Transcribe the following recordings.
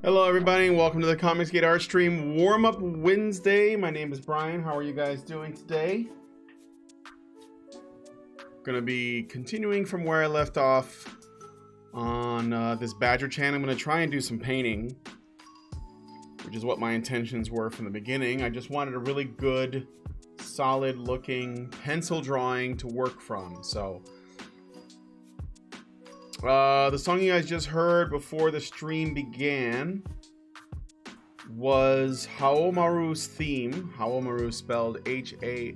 Hello everybody and welcome to the Comicsgate Art Stream Warm-Up Wednesday. My name is Brian. How are you guys doing today? Gonna be continuing from where I left off on this Badger Chan. I'm gonna try and do some painting, which is what my intentions were from the beginning. I just wanted a really good, solid looking pencil drawing to work from. So the song you guys just heard before the stream began was Haomaru's theme. Haomaru spelled H-A-O-M-A-R-U,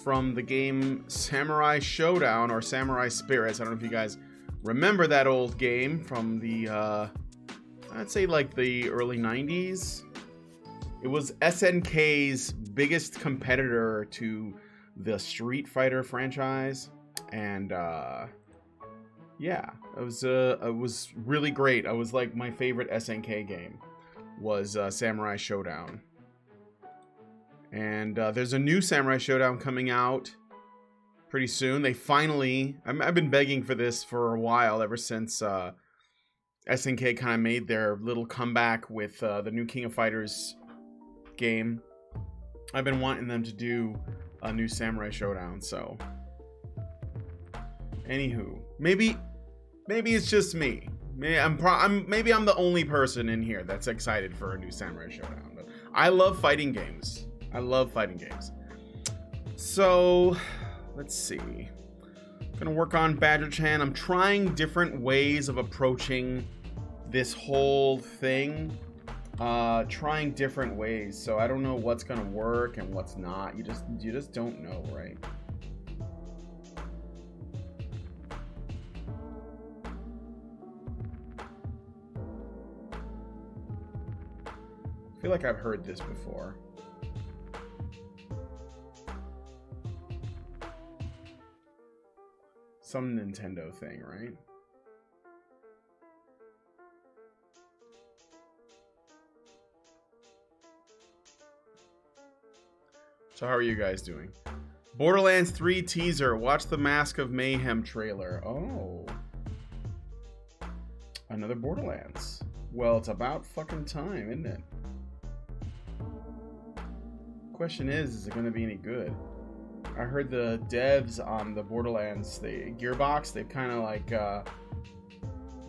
from the game Samurai Showdown or Samurai Spirits. I don't know if you guys remember that old game from the I'd say like the early 90s. It was SNK's biggest competitor to the Street Fighter franchise, and yeah, it was really great. It was like my favorite SNK game was Samurai Showdown, and there's a new Samurai Showdown coming out pretty soon. They finally, I've been begging for this for a while, ever since SNK kind of made their little comeback with the new King of Fighters game. I've been wanting them to do a new Samurai Showdown. So anywho, maybe it's just me. Maybe I'm the only person in here that's excited for a new Samurai Showdown. But I love fighting games. So let's see. I'm gonna work on Badger Chan. I'm trying different ways of approaching this whole thing. Trying different ways, so I don't know what's gonna work and what's not. You just don't know, right? I feel like I've heard this before. Some Nintendo thing, right? So how are you guys doing? Borderlands 3 teaser. Watch the Mask of Mayhem trailer. Oh. Another Borderlands. Well, it's about fucking time, isn't it? Question is it going to be any good? I heard the devs on the Borderlands, Gearbox, they've kind of like, I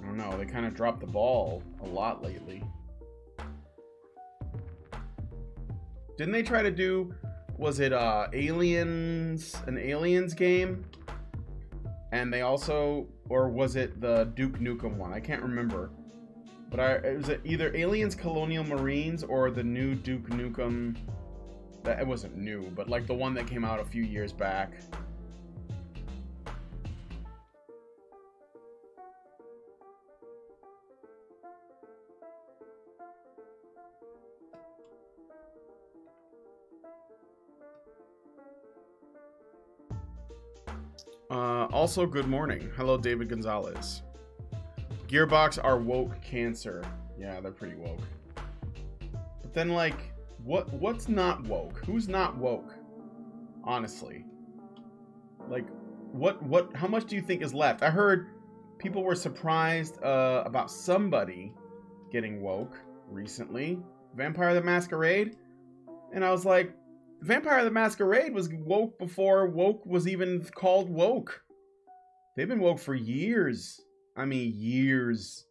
don't know, they kind of dropped the ball a lot lately. Didn't they try to do... Was it Aliens, an Aliens game? And they also, or was it the Duke Nukem one? I can't remember. But it was either Aliens Colonial Marines or the new Duke Nukem. That it wasn't new, but like the one that came out a few years back. Also, good morning. Hello, David Gonzalez. Gearbox are woke cancer. Yeah, they're pretty woke. But then, like, what's not woke? Who's not woke? Honestly. Like, how much do you think is left? I heard people were surprised about somebody getting woke recently. Vampire the Masquerade? And I was like, Vampire the Masquerade was woke before woke was even called woke. They've been woke for years. I mean, years.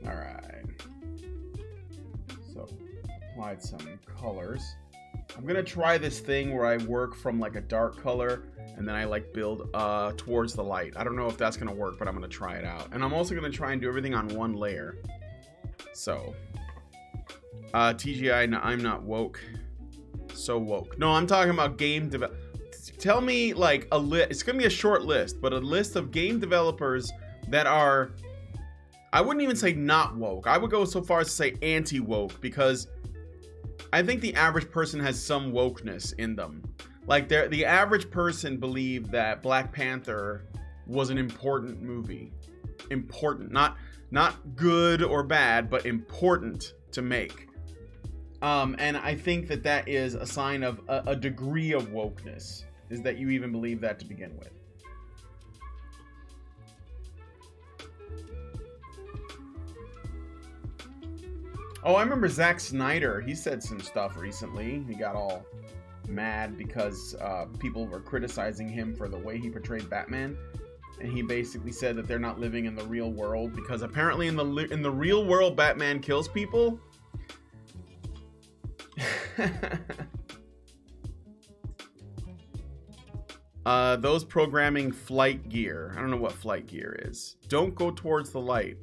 All right. So, applied some colors. I'm gonna try this thing where I work from like a dark color and then I like build towards the light. I don't know if that's gonna work, but I'm gonna try it out. And I'm also gonna try and do everything on one layer. So TGI, no, I'm not woke. So woke. No, I'm talking about game develop. Tell me like a list. It's gonna be a short list, but a list of game developers that are, I wouldn't even say not woke. I would go so far as to say anti-woke, because I think the average person has some wokeness in them. Like the average person believed that Black Panther was an important movie. Important, not good or bad, but important to make. And I think that is a sign of a degree of wokeness, is that you even believe that to begin with. Oh, I remember Zack Snyder. He said some stuff recently. He got all mad because people were criticizing him for the way he portrayed Batman. And he basically said that they're not living in the real world because apparently in the real world, Batman kills people. Those programming flight gear. I don't know what flight gear is. Don't go towards the light.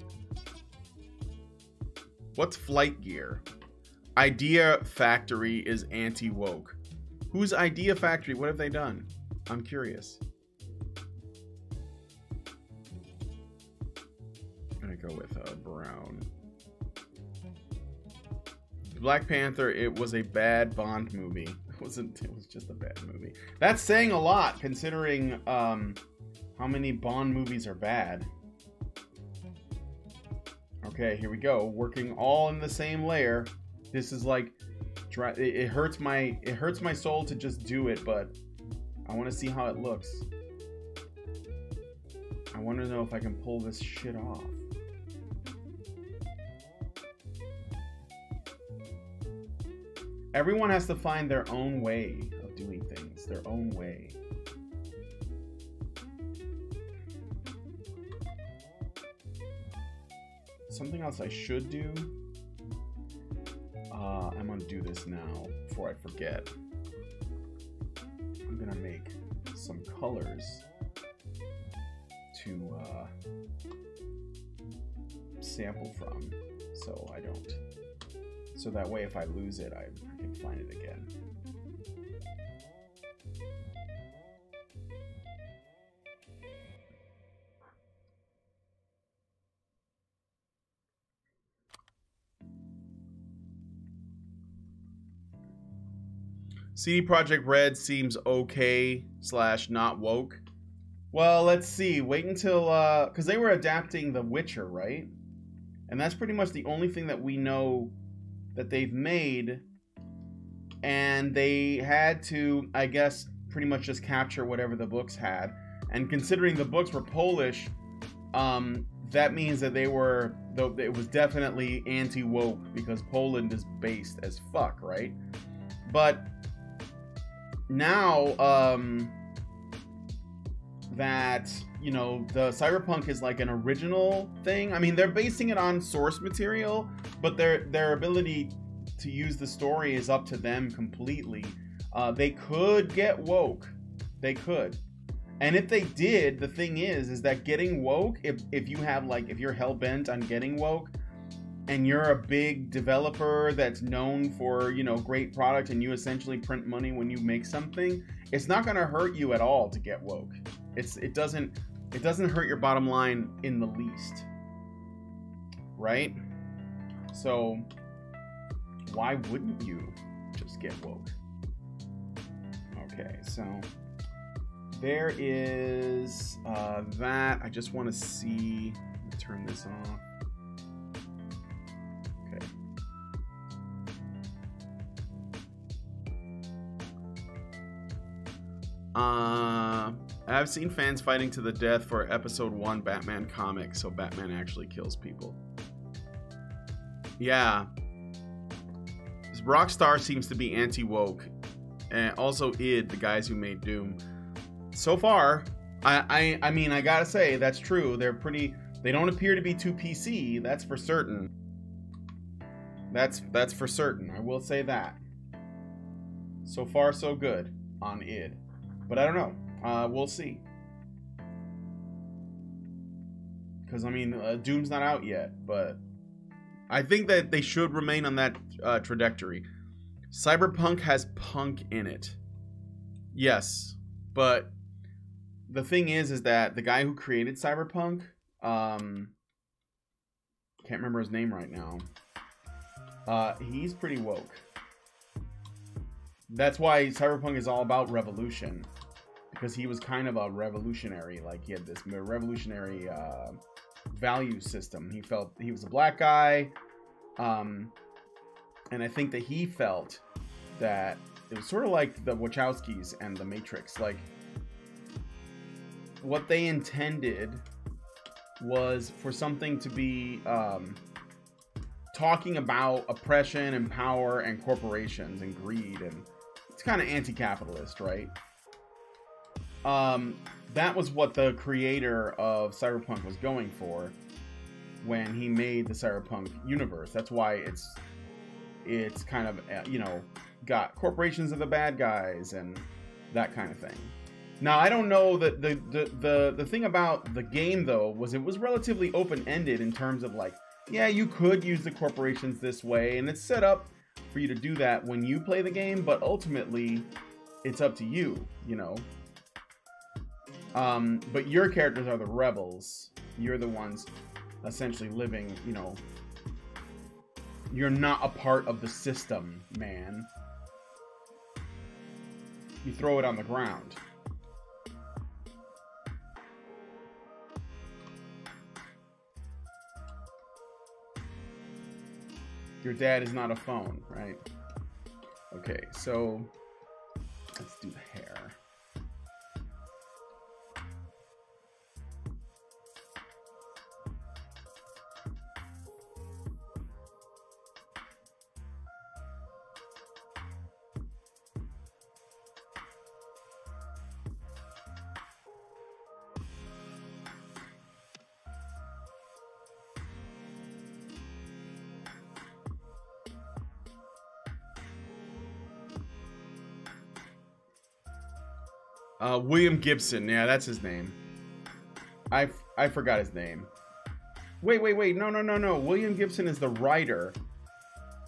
What's flight gear? Idea Factory is anti-woke. Who's Idea Factory? What have they done? I'm curious. I'm gonna go with brown. Black Panther, it was a bad Bond movie. It was just a bad movie. That's saying a lot considering how many Bond movies are bad. Okay, here we go. Working all in the same layer. This is like it hurts my soul to just do it, but I want to see how it looks. I want to know if I can pull this shit off. Everyone has to find their own way of doing things, their own way. Something else I should do. I'm gonna do this now before I forget. I'm gonna make some colors to sample from, so I don't. So that way, if I lose it, I can find it again. CD Projekt Red seems okay / not woke. Well, let's see. Wait until because they were adapting The Witcher, right? And that's pretty much the only thing that we know that they've made, and they had to, I guess, pretty much just capture whatever the books had. And considering the books were Polish, that means that it was definitely anti-woke because Poland is based as fuck, right? But now that, you know, the cyberpunk is like an original thing. I mean, they're basing it on source material, but their ability to use the story is up to them completely. They could get woke. They could. And if they did, the thing is that getting woke, if you're hell-bent on getting woke, and you're a big developer that's known for, you know, great product, and you essentially print money when you make something, it's not gonna hurt you at all to get woke. It doesn't hurt your bottom line in the least, right? So why wouldn't you just get woke? Okay, so there is that. I just want to see. Let me turn this off. Okay. I've seen fans fighting to the death for episode 1 Batman comic, so Batman actually kills people. Yeah. Rockstar seems to be anti-woke. And also id, the guys who made Doom. So far, I mean, I gotta say, that's true. They don't appear to be too PC, that's for certain. That's for certain, I will say that. So far, so good on id. But I don't know. We'll see. Because, I mean, Doom's not out yet, but I think that they should remain on that trajectory. Cyberpunk has punk in it. Yes, but the thing is that the guy who created Cyberpunk, can't remember his name right now. He's pretty woke. That's why Cyberpunk is all about revolution, because he was kind of a revolutionary. Like, he had this revolutionary value system. He felt he was a black guy, and I think that he felt that it was sort of like the Wachowskis and the Matrix. Like, what they intended was for something to be talking about oppression and power and corporations and greed, and it's kind of anti-capitalist, right? That was what the creator of Cyberpunk was going for when he made the Cyberpunk universe. That's why it's kind of, you know, got corporations are the bad guys and that kind of thing. Now, I don't know that the thing about the game, though, was it was relatively open-ended in terms of, like, yeah, you could use the corporations this way, and it's set up for you to do that when you play the game, but ultimately, it's up to you, you know? But your characters are the rebels. You're the ones essentially living, you know... You're not a part of the system, man. You throw it on the ground. Your dad is not a phone, right? Okay, so let's do the hair. William Gibson, yeah, that's his name. I forgot his name. Wait, no. William Gibson is the writer.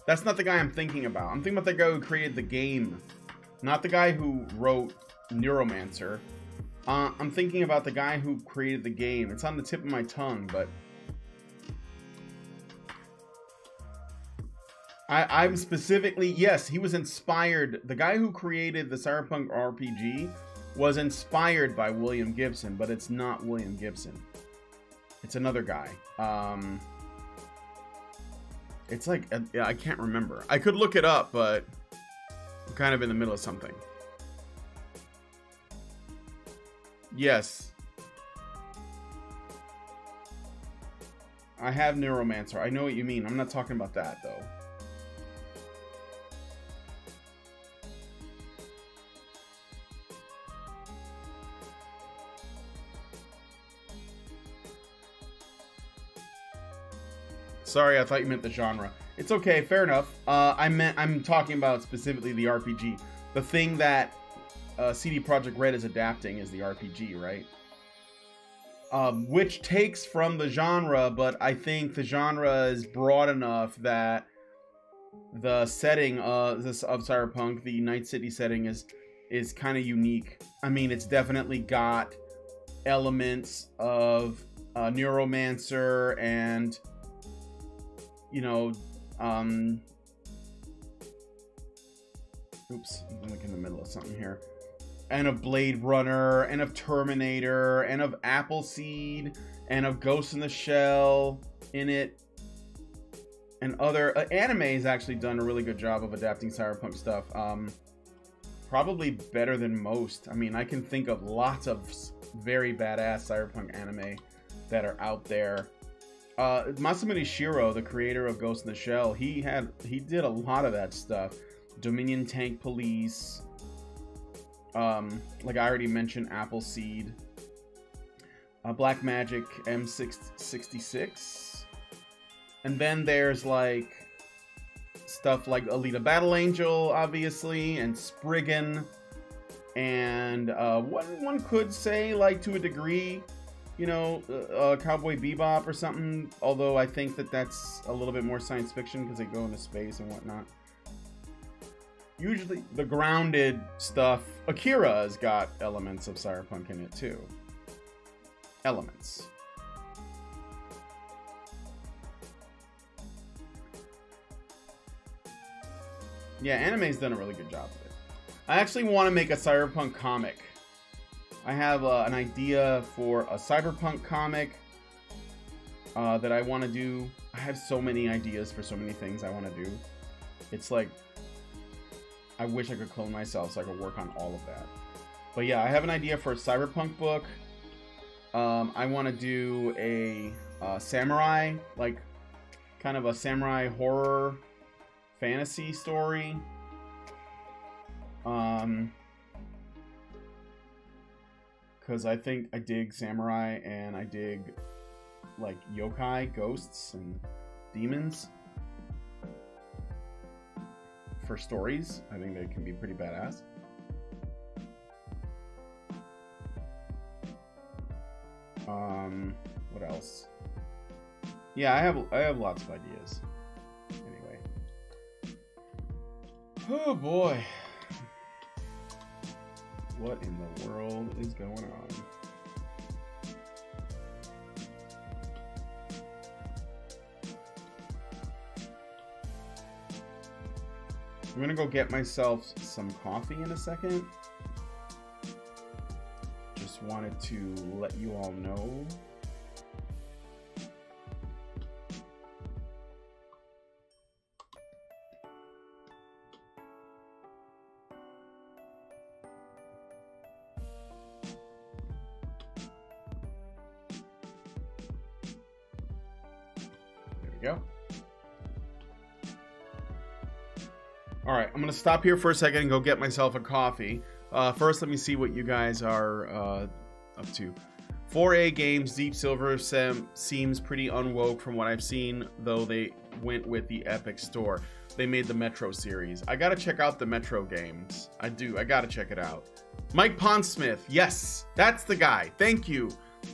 That's not the guy I'm thinking about. I'm thinking about the guy who created the game, not the guy who wrote Neuromancer. I'm thinking about the guy who created the game. It's on the tip of my tongue, but I'm specifically, yes, he was inspired. The guy who created the Cyberpunk RPG was inspired by William Gibson, but it's not William Gibson. It's another guy. It's like, I can't remember. I could look it up, but I'm kind of in the middle of something. Yes. I have Neuromancer. I know what you mean. I'm not talking about that, though. Sorry, I thought you meant the genre. It's okay, fair enough. I'm talking about specifically the RPG. The thing that CD Projekt Red is adapting is the RPG, right? Which takes from the genre, but I think the genre is broad enough that the setting of Cyberpunk, the Night City setting, is kind of unique. I mean, it's definitely got elements of Neuromancer and, you know, oops, I'm like in the middle of something here. And of Blade Runner, and of Terminator, and of Appleseed, and of Ghost in the Shell in it. And other anime has actually done a really good job of adapting Cyberpunk stuff. Probably better than most. I mean, I can think of lots of very badass Cyberpunk anime that are out there. Masamune Shirow, the creator of Ghost in the Shell, he did a lot of that stuff. Dominion Tank Police, like I already mentioned, Appleseed, Black Magic M666, and then there's like stuff like Alita Battle Angel, obviously, and Spriggan, and one could say, like, to a degree, you know, Cowboy Bebop or something, although I think that that's a little bit more science fiction because they go into space and whatnot. Usually the grounded stuff, Akira has got elements of Cyberpunk in it too. Elements. Yeah, anime's done a really good job of it. I actually want to make a cyberpunk comic. I have an idea for a cyberpunk comic that I want to do. I have so many ideas for so many things I want to do. It's like, I wish I could clone myself so I could work on all of that. But yeah, I have an idea for a cyberpunk book. I want to do a samurai, like kind of a samurai horror fantasy story. Because I think I dig samurai and I dig like yokai, ghosts, and demons for stories. I think they can be pretty badass. What else? Yeah, I have lots of ideas. Anyway. Oh boy. What in the world is going on? I'm gonna go get myself some coffee in a second. Just wanted to let you all know. There we go. All right, I'm gonna stop here for a second and go get myself a coffee. First, let me see what you guys are up to. 4A Games Deep Silver seems pretty unwoke from what I've seen, though they went with the Epic Store. They made the Metro series. I gotta check out the Metro games. I gotta check it out. Mike Pondsmith, yes, that's the guy. Thank you,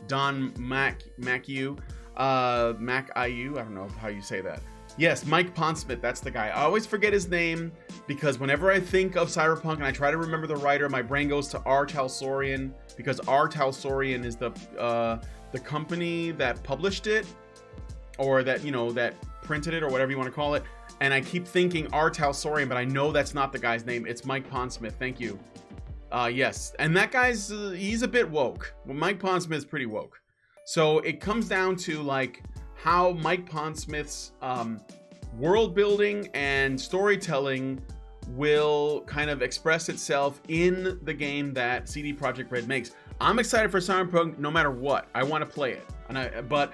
Don Maciu, Mac-IU, I don't know how you say that. Yes, Mike Pondsmith, that's the guy. I always forget his name because whenever I think of Cyberpunk and I try to remember the writer, my brain goes to R. Talsorian, because R. Talsorian is the company that published it, or that, you know, that printed it, or whatever you want to call it. And I keep thinking R. Talsorian, but I know that's not the guy's name. It's Mike Pondsmith. Thank you. Yes, and that guy's he's a bit woke. Well, Mike Pondsmith's pretty woke. So it comes down to like how Mike Pondsmith's world building and storytelling will kind of express itself in the game that CD Projekt Red makes. I'm excited for Cyberpunk no matter what. I want to play it. But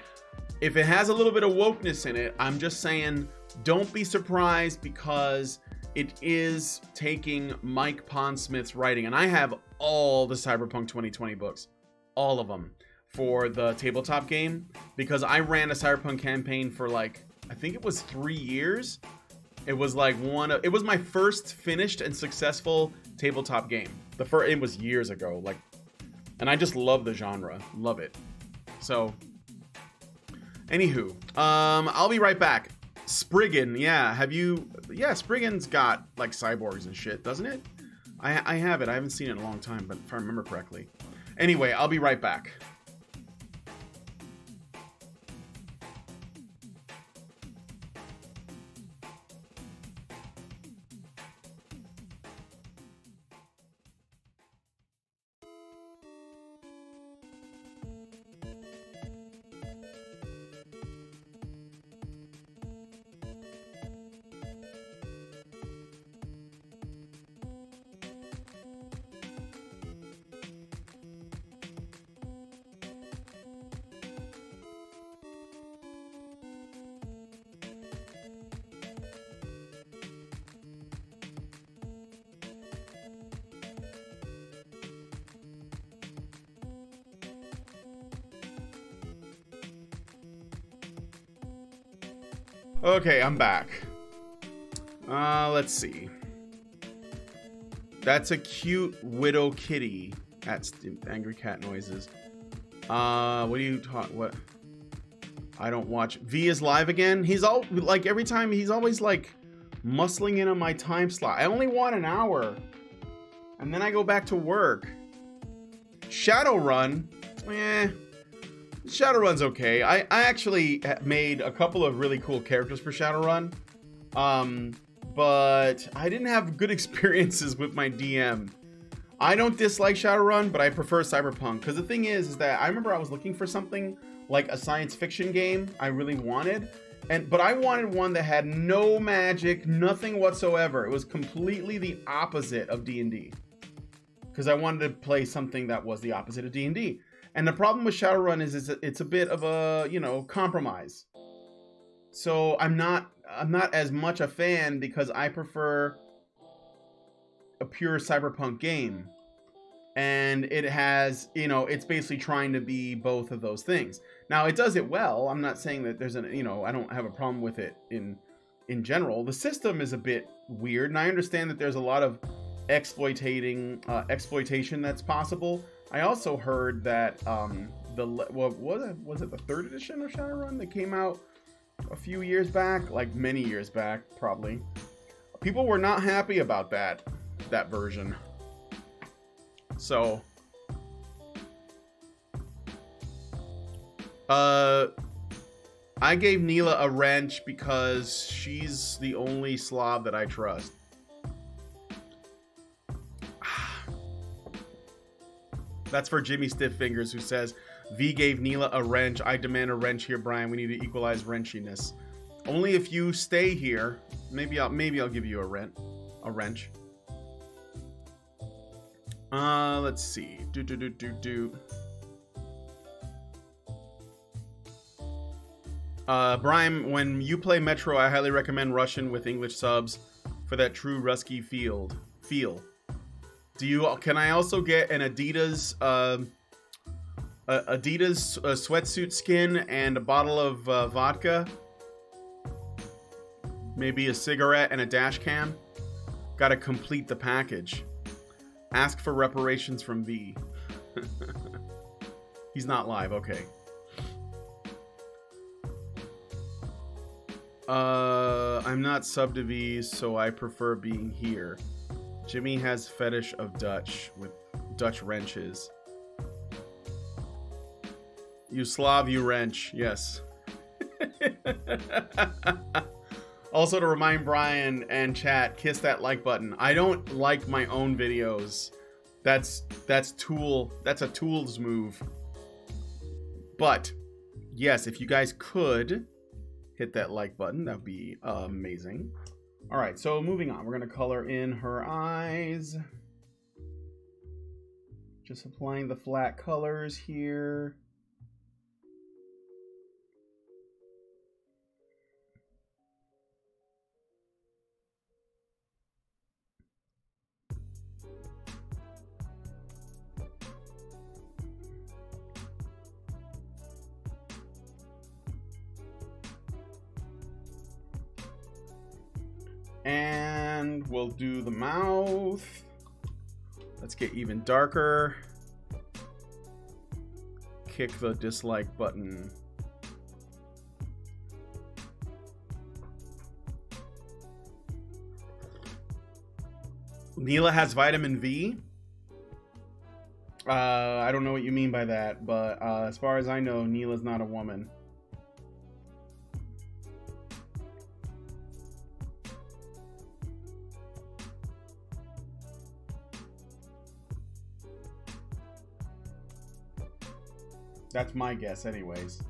if it has a little bit of wokeness in it, I'm just saying don't be surprised, because it is taking Mike Pondsmith's writing. And I have all the Cyberpunk 2020 books. All of them. For the tabletop game, because I ran a Cyberpunk campaign for like, I think it was 3 years. It was like it was my first finished and successful tabletop game. It was years ago, like, and I just love the genre, love it. So, anywho, I'll be right back. Spriggan, yeah, Spriggan's got like cyborgs and shit, doesn't it? I have it, I haven't seen it in a long time, but if I remember correctly. Anyway, I'll be right back. Okay, I'm back. Let's see. That's a cute widow kitty at Angry Cat Noises. What do you talk? What? I don't watch. V is live again. He's all like every time. He's always like muscling in on my time slot. I only want an hour, and then I go back to work. Shadowrun, Shadowrun's okay. I actually made a couple of really cool characters for Shadowrun. but I didn't have good experiences with my DM. I don't dislike Shadowrun, but I prefer Cyberpunk. Because the thing is that I remember I was looking for something like a science fiction game I really wanted. But I wanted one that had no magic, nothing whatsoever. It was completely the opposite of D&D. Because I wanted to play something that was the opposite of D&D. And the problem with Shadowrun is it's a bit of a, you know, compromise. So I'm not as much a fan because I prefer a pure cyberpunk game. And it has, you know, it's basically trying to be both of those things. Now, it does it well. I'm not saying that there's an, you know, I don't have a problem with it in general. The system is a bit weird, and I understand that there's a lot of exploitation that's possible. I also heard that was it the 3rd edition of Shadowrun that came out a few years back, like many years back, probably. People were not happy about that version. So, I gave Neela a wrench because she's the only Slav that I trust. That's for Jimmy Stiffingers, who says, V gave Neela a wrench. I demand a wrench here, Brian. We need to equalize wrenchiness. Only if you stay here. Maybe I'll give you a wrench. Let's see. Brian, when you play Metro, I highly recommend Russian with English subs for that true Rusky feel. Can I also get an Adidas sweatsuit skin and a bottle of vodka? Maybe a cigarette and a dash cam? Gotta complete the package. Ask for reparations from V. He's not live, okay. I'm not sub to V, so I prefer being here. Jimmy has fetish of Dutch with Dutch wrenches. You Slav, you wrench, yes. Also, to remind Brian and chat, kiss that like button. I don't like my own videos. That's a Tool's move. But yes, if you guys could hit that like button, that'd be amazing. All right, so moving on. We're gonna color in her eyes. Just applying the flat colors here. And we'll do the mouth. Let's get even darker. Kick the dislike button. Neela has vitamin V. I don't know what you mean by that, but as far as I know, Neela's not a woman. That's my guess anyways.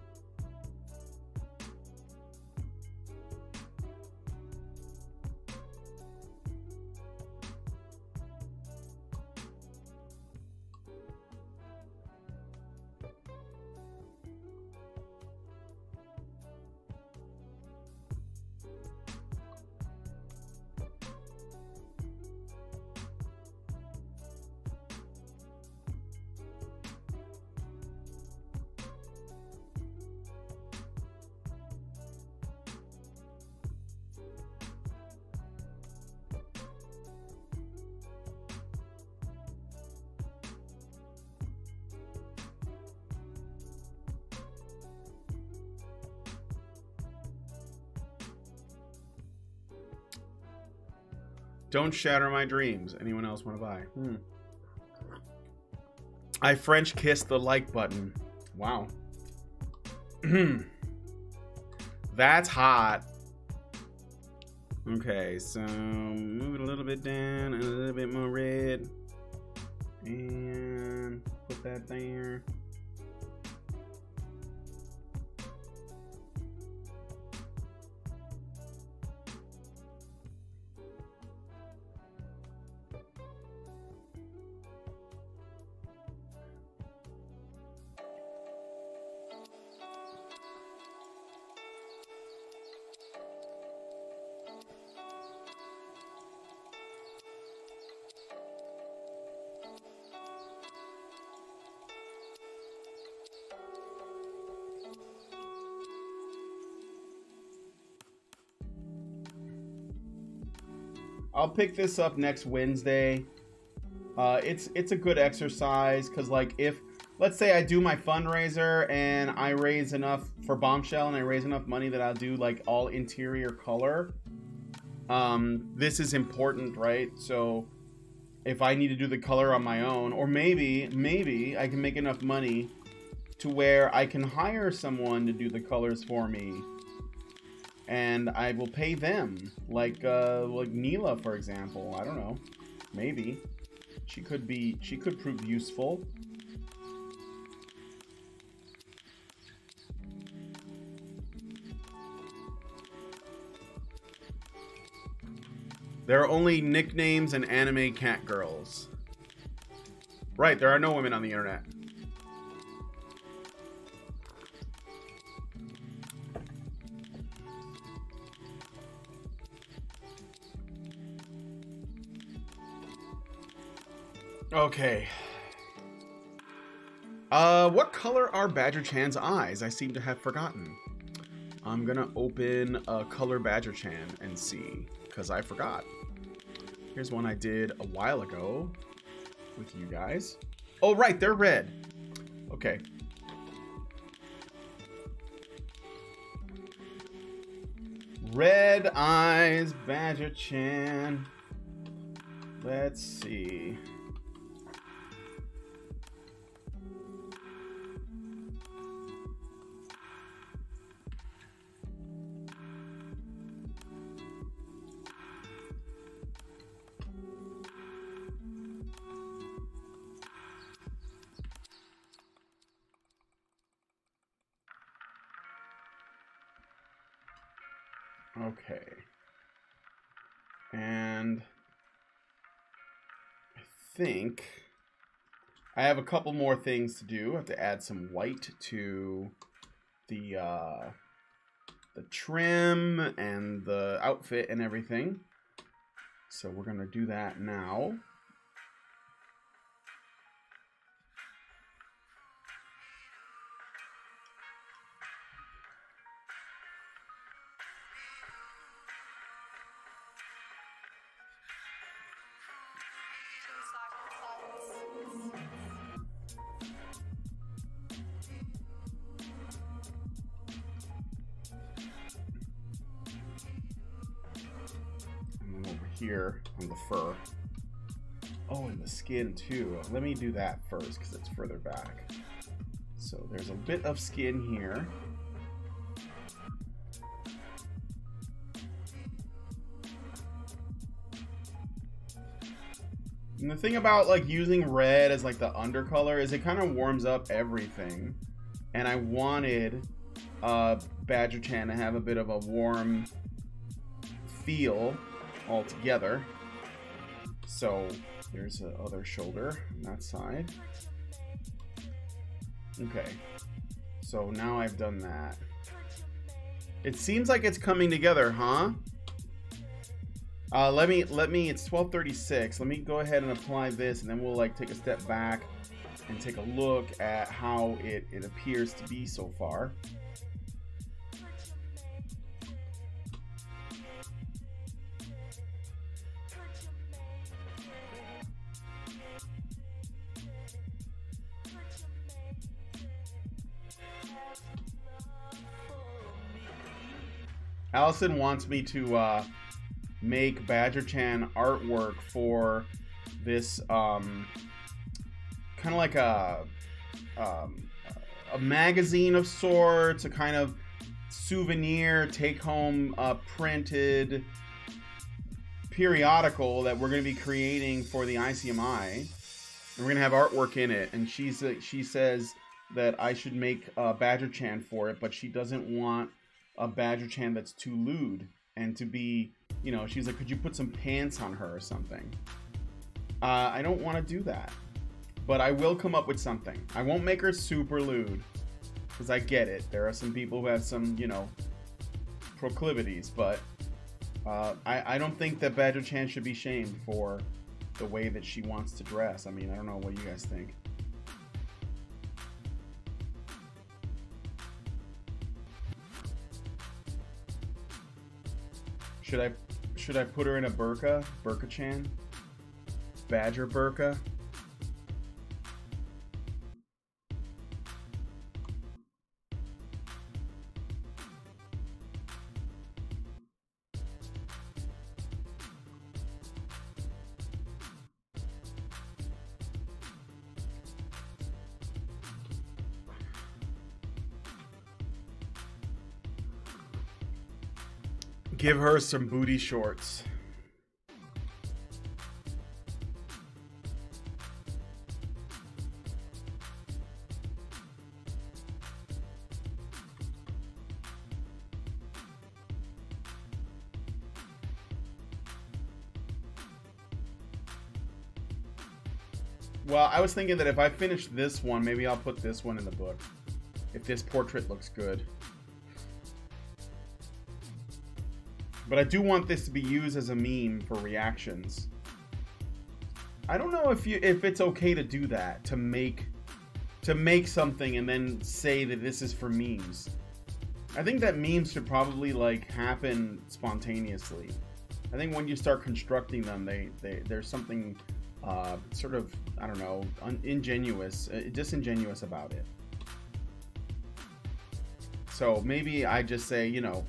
Don't shatter my dreams. Anyone else want to buy? I French kissed the like button. Wow. That's hot. Okay, so move it a little bit down and a little bit more red. And put that there. I'll pick this up next Wednesday. It's a good exercise because, like, if let's say I do my fundraiser and I raise enough for Bombshell and I raise enough money that I'll do like all interior color. This is important, right? So if I need to do the color on my own, or maybe I can make enough money to where I can hire someone to do the colors for me. And I will pay them, like Neela, for example. I don't know, maybe she could prove useful. There are only nicknames and anime cat girls. Right, there are no women on the internet. Okay. What color are Badger Chan's eyes? I seem to have forgotten. I'm gonna open a color Badger Chan and see, because I forgot. Here's one I did a while ago with you guys. Oh, right, they're red. Okay. Red eyes, Badger Chan. Let's see. Okay. And I think I have a couple more things to do. I have to add some white to the trim and the outfit and everything. So we're gonna do that now. Here on the fur. Oh, and the skin too. Let me do that first because it's further back. So there's a bit of skin here. And the thing about like using red as like the undercolor is it kind of warms up everything. And I wanted Badger Chan to have a bit of a warm feel all together. So there's the other shoulder on that side. Okay, so now I've done that. It seems like it's coming together, huh? Let me it's 12:36. Let me go ahead and apply this, and then we'll like take a step back and take a look at how it appears to be so far. Allison wants me to make Badger Chan artwork for this kind of like a magazine of sorts, a kind of souvenir take-home printed periodical that we're going to be creating for the ICMI. And we're going to have artwork in it. And she says that I should make a Badger-chan for it, but she doesn't want a Badger-chan that's too lewd and to be, you know, she's like, could you put some pants on her or something? I don't want to do that, but I will come up with something. I won't make her super lewd, because I get it. There are some people who have some, you know, proclivities, but I don't think that Badger-chan should be shamed for the way that she wants to dress. I mean, I don't know what you guys think. Should I put her in a burqa? Burqa-chan? Badger burqa? Give her some booty shorts. Well, I was thinking that if I finish this one, maybe I'll put this one in the book. If this portrait looks good. But I do want this to be used as a meme for reactions. I don't know if it's okay to do that, to make something and then say that this is for memes. I think that memes should probably like happen spontaneously. I think when you start constructing them, there's something sort of, I don't know, disingenuous about it. So maybe I just say, you know,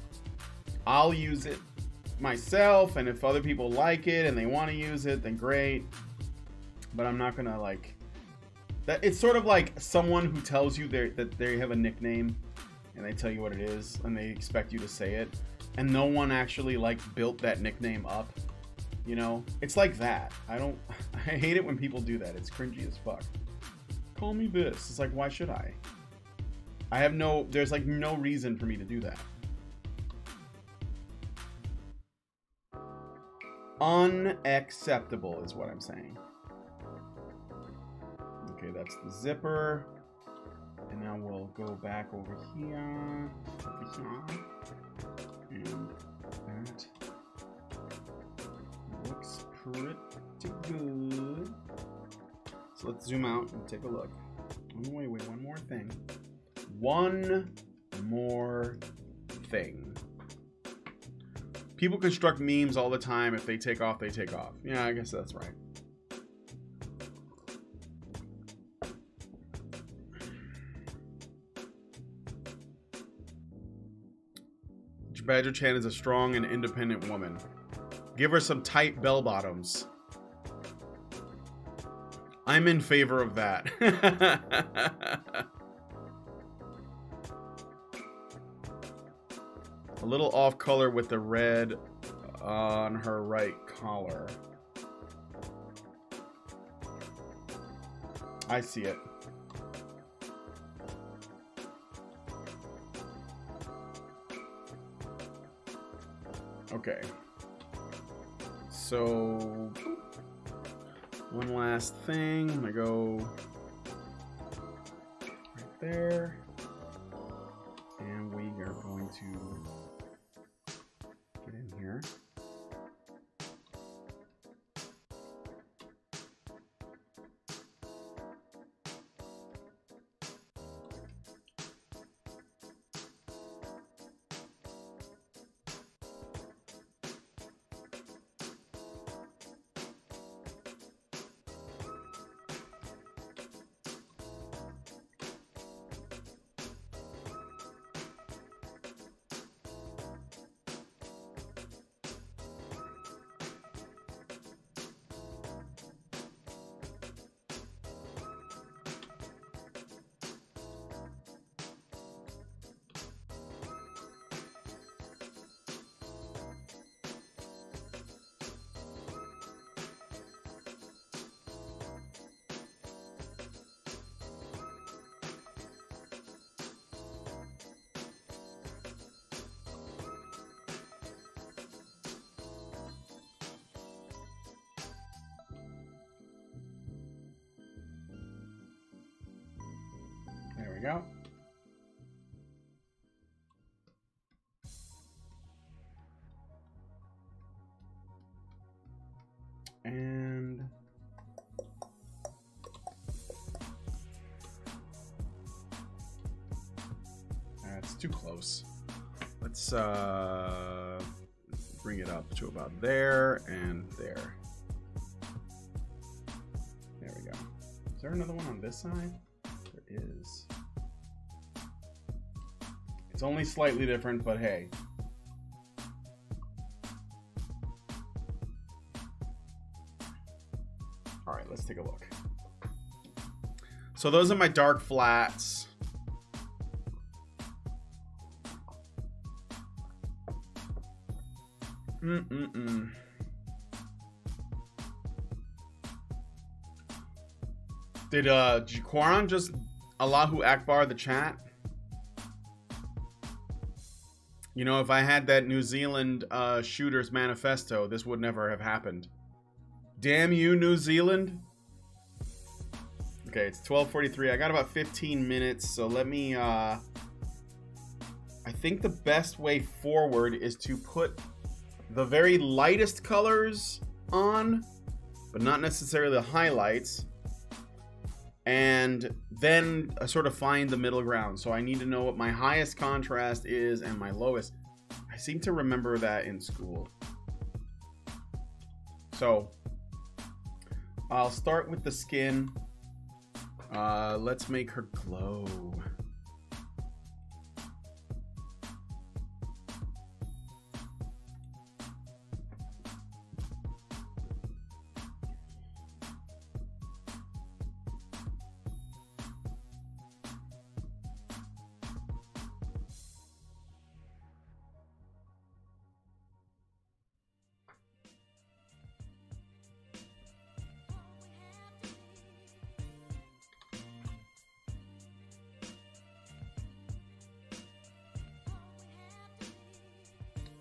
I'll use it myself, and if other people like it and they want to use it, then great. But I'm not gonna like that. It's sort of like someone who tells you that they have a nickname and they tell you what it is and they expect you to say it, and no one actually like built that nickname up. You know, it's like that. I hate it when people do that. It's cringy as fuck. Call me this. It's like, why should I? There's like no reason for me to do that. Unacceptable is what I'm saying. Okay, that's the zipper. And now we'll go back over here. And that looks pretty good. So let's zoom out and take a look. Oh, wait, one more thing. One more thing. People construct memes all the time. If they take off, they take off. Yeah, I guess that's right. Badger-chan is a strong and independent woman. Give her some tight bell bottoms. I'm in favor of that. A little off color with the red on her right collar. I see it. Okay. So, one last thing. I'm gonna go right there. And we are going to get in here. go. And it's too close. Let's bring it up to about there and there. There we go. Is there another one on this side? There is. It's only slightly different, but hey. All right, let's take a look. So those are my dark flats. Did Quaron just Allahu Akbar the chat? You know, if I had that New Zealand shooters manifesto, this would never have happened. Damn you, New Zealand. Okay, it's 12:43. I got about 15 minutes, so let me I think the best way forward is to put the very lightest colors on, but not necessarily the highlights, and then sort of find the middle ground. So I need to know what my highest contrast is and my lowest. I seem to remember that in school. So I'll start with the skin. Let's make her glow.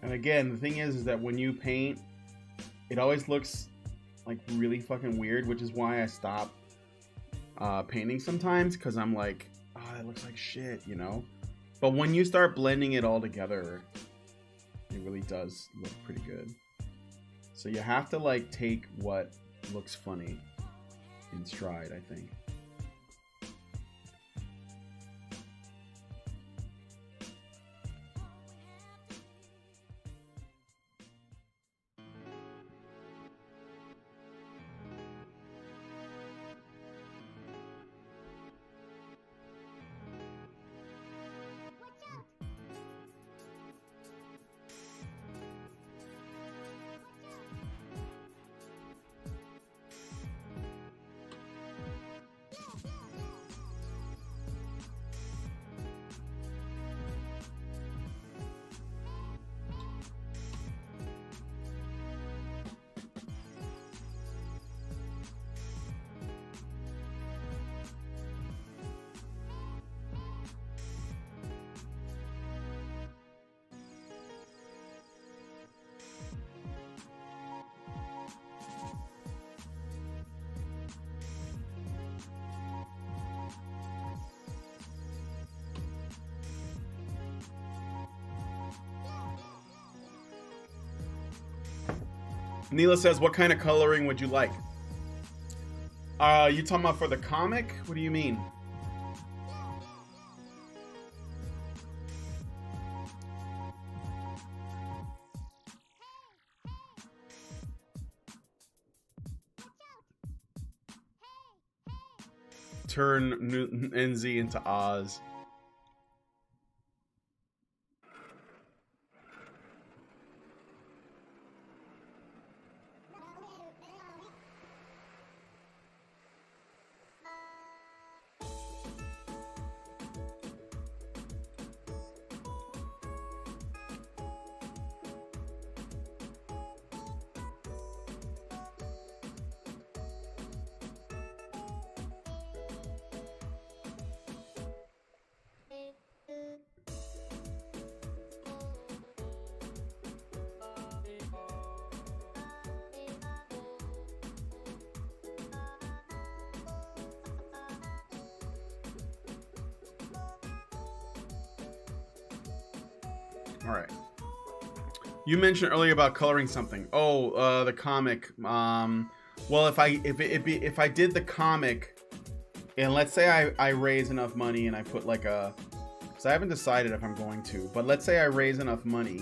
And again, the thing is that when you paint, it always looks like really fucking weird, which is why I stop painting sometimes, because I'm like, oh, that looks like shit, you know? But when you start blending it all together, it really does look pretty good. So you have to like take what looks funny in stride, I think. Neela says, what kind of coloring would you like? You talking about for the comic? What do you mean? Turn NZ into Oz. All right. You mentioned earlier about coloring something. Oh, the comic. Well, if I did the comic, and let's say I raise enough money and I put like a, so I haven't decided if I'm going to, but let's say I raise enough money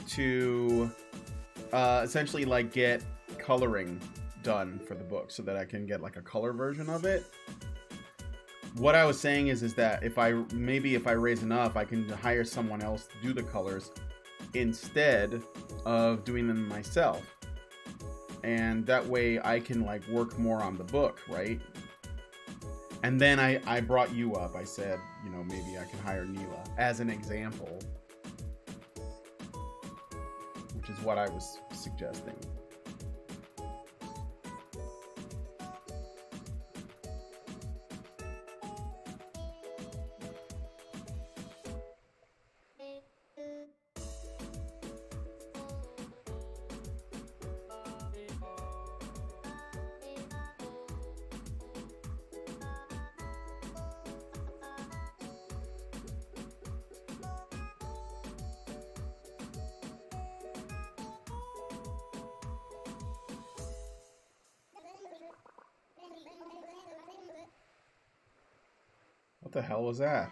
to essentially like get coloring done for the book so that I can get like a color version of it. What I was saying is that if I raise enough, I can hire someone else to do the colors instead of doing them myself, and that way I can like work more on the book, right? And then I brought you up. I said, you know, maybe I can hire Neela as an example, which is what I was suggesting. What the hell was that?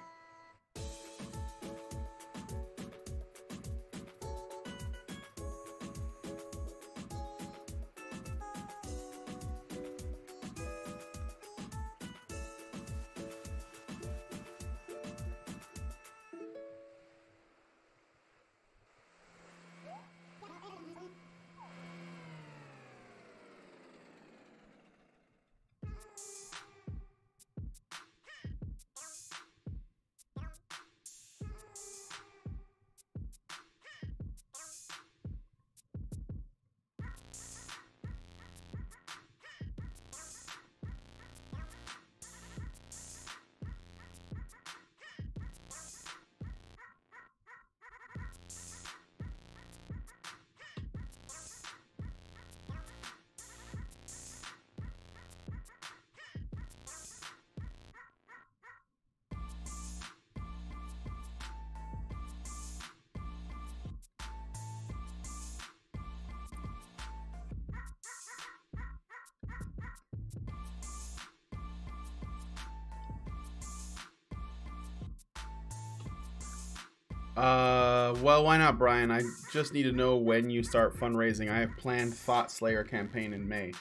Well, why not, Brian? I just need to know when you start fundraising. I have planned Thought Slayer campaign in May.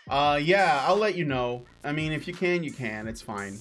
Yeah, I'll let you know. I mean, if you can, you can. It's fine.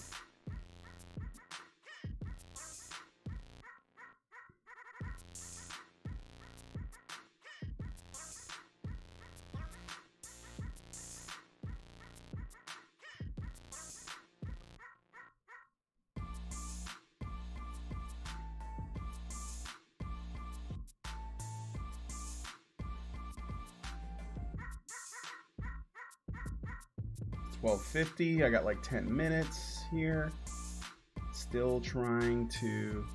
$12.50. I got like 10 minutes here. Still trying to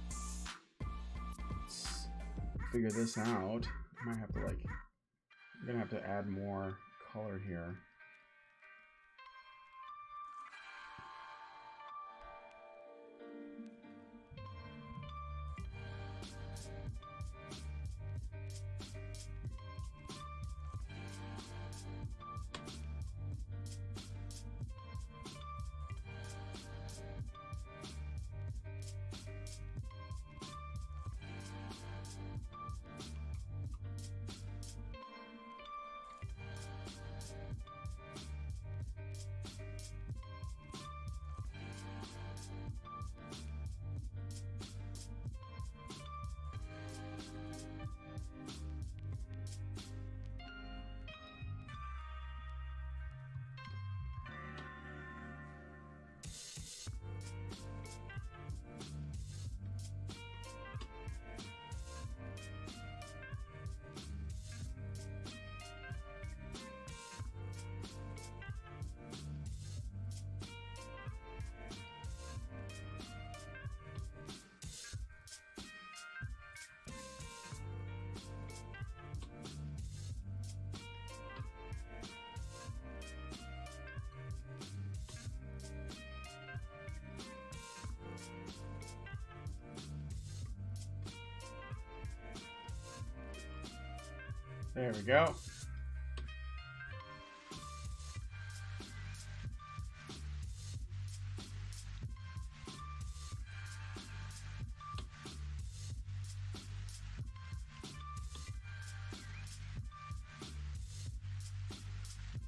figure this out. I might have to like, I'm gonna have to add more color here. There we go.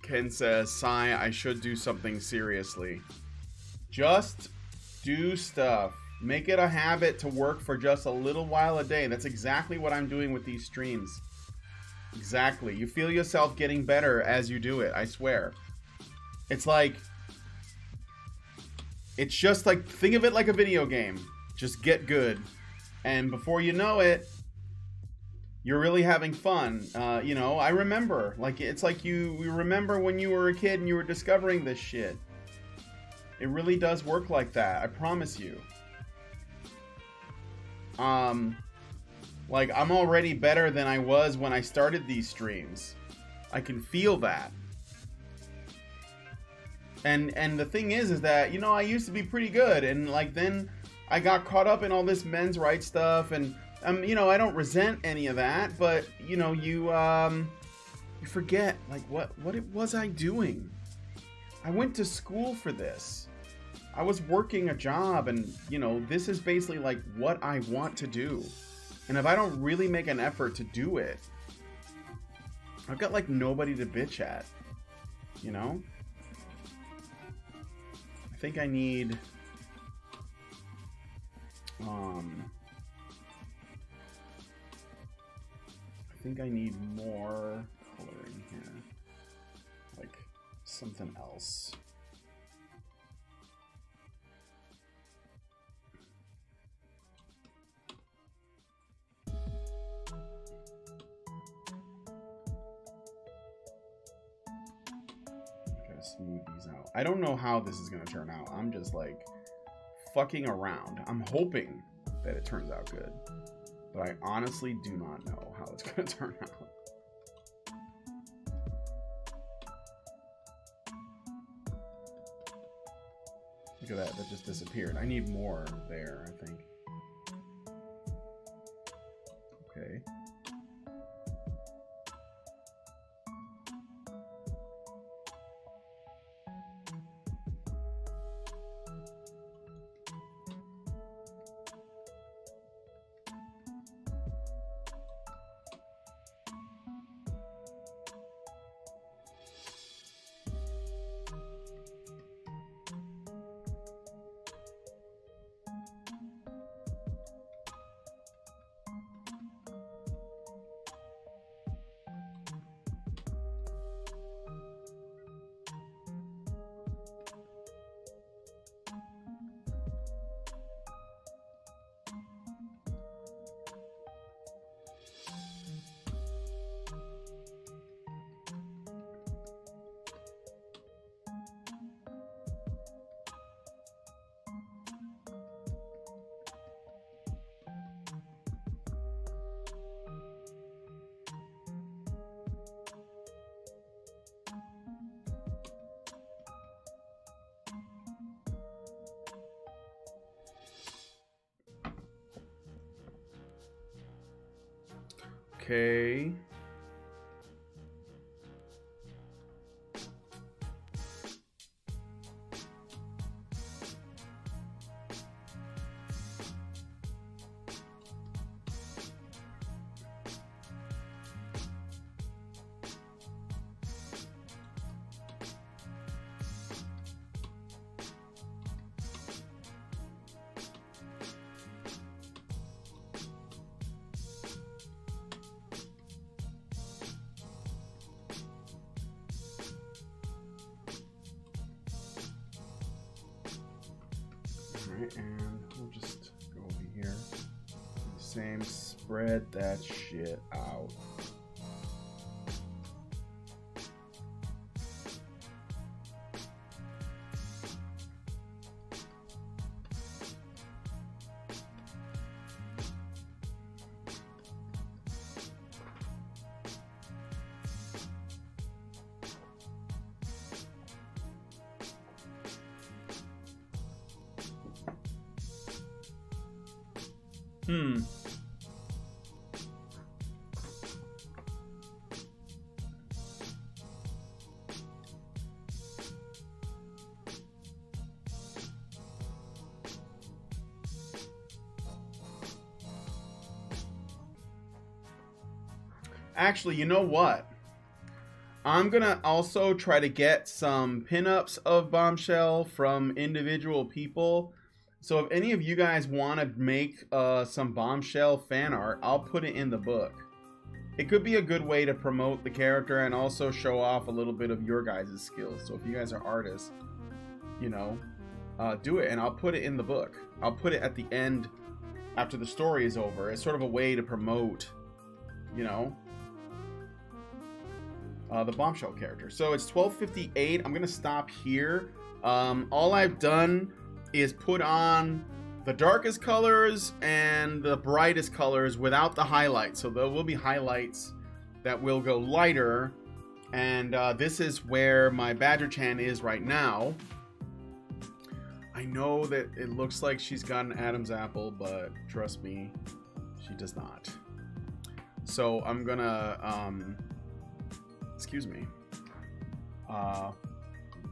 Ken says, Sigh, I should do something seriously. Just do stuff. Make it a habit to work for just a little while a day. That's exactly what I'm doing with these streams. Exactly. You feel yourself getting better as you do it, I swear. It's like... It's just like, think of it like a video game. Just get good. And before you know it, you're really having fun. You know, I remember. Like, it's like you remember when you were a kid and you were discovering this shit. It really does work like that. I promise you. Like, I'm already better than I was when I started these streams. I can feel that. And the thing is that, you know, I used to be pretty good. And, like, then I got caught up in all this men's rights stuff. And, you know, I don't resent any of that. But, you know, you forget, like, what was I doing? I went to school for this. I was working a job, and, you know, this is basically, like, what I want to do. And if I don't really make an effort to do it, I've got, like, nobody to bitch at, you know? I think I need, I think I need more coloring here. Like, something else. Smooth these out. I don't know how this is going to turn out. I'm just like fucking around. I'm hoping that it turns out good, but I honestly do not know how it's going to turn out. Look at that. That just disappeared. I need more there, I think. Okay. Okay. And we'll just go over here. Do the same, spread that shit out. Actually, you know what? I'm gonna also try to get some pinups of Bombshell from individual people. So if any of you guys want to make some Bombshell fan art, I'll put it in the book. It could be a good way to promote the character and also show off a little bit of your guys' skills. So if you guys are artists, you know, do it, and I'll put it in the book. I'll put it at the end after the story is over. It's sort of a way to promote, you know, the Bombshell character. So it's 12:58. I'm gonna stop here. All I've done is put on the darkest colors and the brightest colors without the highlights. So there will be highlights that will go lighter, and this is where my Badger-chan is right now. I know that it looks like she's got an Adam's apple, but trust me, she does not. So I'm gonna excuse me.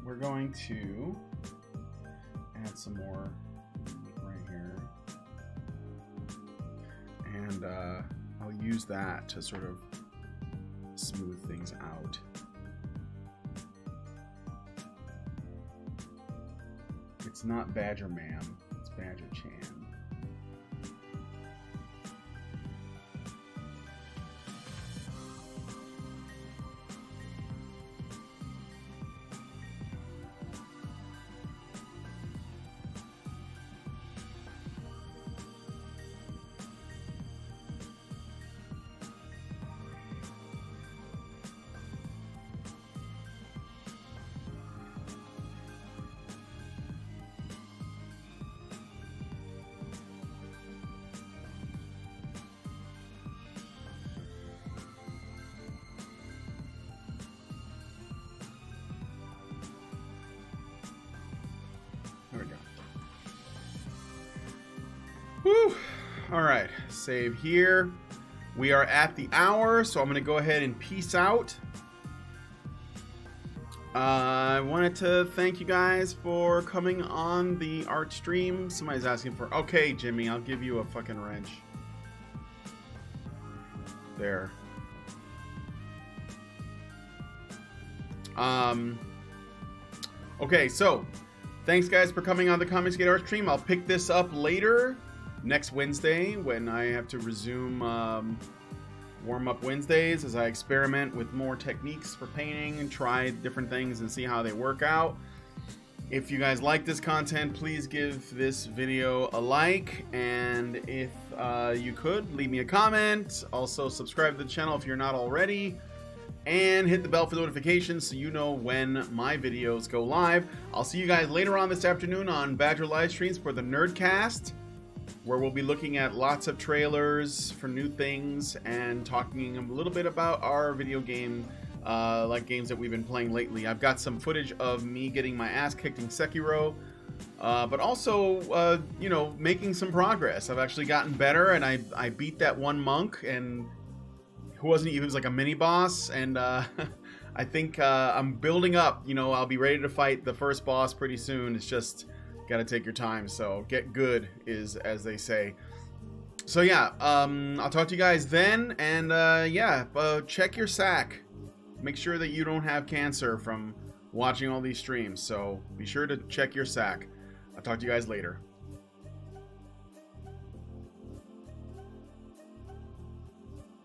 We're going to add some more right here. And I'll use that to sort of smooth things out. It's not Badger Ma'am, it's Badger-chan. There we go. Whew. All right, save here. We are at the hour, so I'm going to go ahead and peace out. I wanted to thank you guys for coming on the art stream. Somebody's asking for... Okay, Jimmy, I'll give you a fucking wrench. There. Okay, so... Thanks, guys, for coming on the Comicsgate art stream. I'll pick this up later, next Wednesday, when I have to resume warm-up Wednesdays as I experiment with more techniques for painting and try different things and see how they work out. If you guys like this content, please give this video a like, and if you could, leave me a comment. Also, subscribe to the channel if you're not already. And hit the bell for notifications so you know when my videos go live. I'll see you guys later on this afternoon on Badger live streams for the Nerdcast, where we'll be looking at lots of trailers for new things and talking a little bit about our video game, like games that we've been playing lately. I've got some footage of me getting my ass kicked in Sekiro, but also, you know, making some progress. I've actually gotten better, and I beat that one monk, and he was like a mini boss, and I think I'm building up. You know, I'll be ready to fight the first boss pretty soon. It's just gotta take your time, so get good, is as they say. So yeah, I'll talk to you guys then, and yeah, check your sack. Make sure that you don't have cancer from watching all these streams, so be sure to check your sack. I'll talk to you guys later.